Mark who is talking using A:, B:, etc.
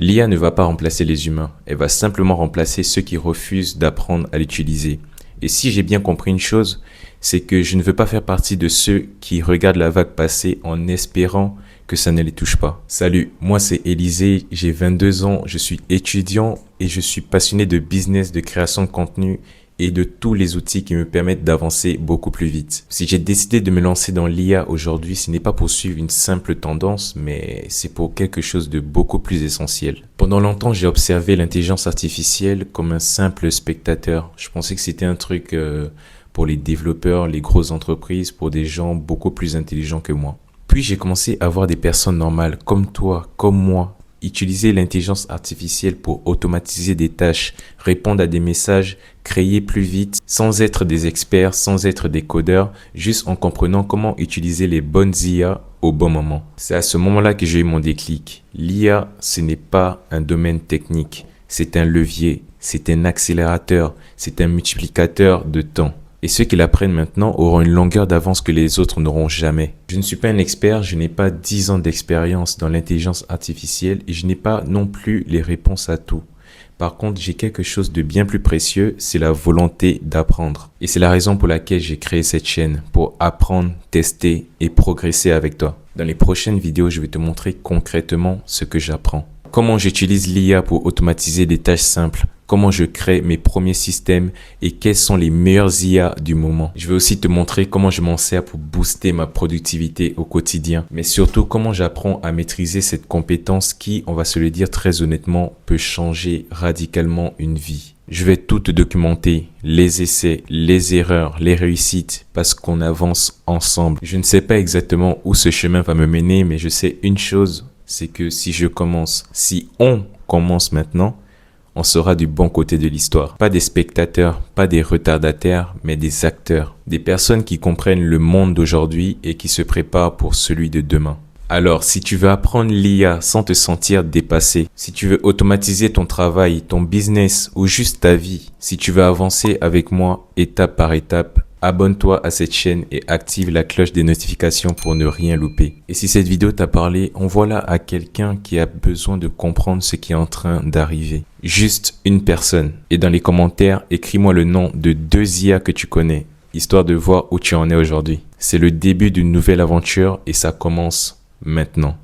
A: L'IA ne va pas remplacer les humains, elle va simplement remplacer ceux qui refusent d'apprendre à l'utiliser. Et si j'ai bien compris une chose, c'est que je ne veux pas faire partie de ceux qui regardent la vague passer en espérant que ça ne les touche pas. Salut, moi c'est Élisée, j'ai 22 ans, je suis étudiant et je suis passionné de business, de création de contenu et de tous les outils qui me permettent d'avancer beaucoup plus vite. Si j'ai décidé de me lancer dans l'IA aujourd'hui, ce n'est pas pour suivre une simple tendance, mais c'est pour quelque chose de beaucoup plus essentiel. Pendant longtemps, j'ai observé l'intelligence artificielle comme un simple spectateur. Je pensais que c'était un truc pour les développeurs, les grosses entreprises, pour des gens beaucoup plus intelligents que moi. Puis j'ai commencé à voir des personnes normales comme toi, comme moi, utiliser l'intelligence artificielle pour automatiser des tâches, répondre à des messages, créer plus vite, sans être des experts, sans être des codeurs, juste en comprenant comment utiliser les bonnes IA au bon moment. C'est à ce moment-là que j'ai eu mon déclic. L'IA, ce n'est pas un domaine technique, c'est un levier, c'est un accélérateur, c'est un multiplicateur de temps. Et ceux qui l'apprennent maintenant auront une longueur d'avance que les autres n'auront jamais. Je ne suis pas un expert, je n'ai pas 10 ans d'expérience dans l'intelligence artificielle et je n'ai pas non plus les réponses à tout. Par contre, j'ai quelque chose de bien plus précieux, c'est la volonté d'apprendre. Et c'est la raison pour laquelle j'ai créé cette chaîne, pour apprendre, tester et progresser avec toi. Dans les prochaines vidéos, je vais te montrer concrètement ce que j'apprends. Comment j'utilise l'IA pour automatiser des tâches simples, comment je crée mes premiers systèmes et quels sont les meilleurs IA du moment. Je vais aussi te montrer comment je m'en sers pour booster ma productivité au quotidien, mais surtout comment j'apprends à maîtriser cette compétence qui, on va se le dire très honnêtement, peut changer radicalement une vie. Je vais tout te documenter, les essais, les erreurs, les réussites, parce qu'on avance ensemble. Je ne sais pas exactement où ce chemin va me mener, mais je sais une chose, c'est que si on commence maintenant, on sera du bon côté de l'histoire. Pas des spectateurs, pas des retardataires, mais des acteurs. Des personnes qui comprennent le monde d'aujourd'hui et qui se préparent pour celui de demain. Alors, si tu veux apprendre l'IA sans te sentir dépassé, si tu veux automatiser ton travail, ton business ou juste ta vie, si tu veux avancer avec moi étape par étape, abonne-toi à cette chaîne et active la cloche des notifications pour ne rien louper. Et si cette vidéo t'a parlé, envoie-la à quelqu'un qui a besoin de comprendre ce qui est en train d'arriver. Juste une personne. Et dans les commentaires, écris-moi le nom de 2 IA que tu connais, histoire de voir où tu en es aujourd'hui. C'est le début d'une nouvelle aventure et ça commence maintenant.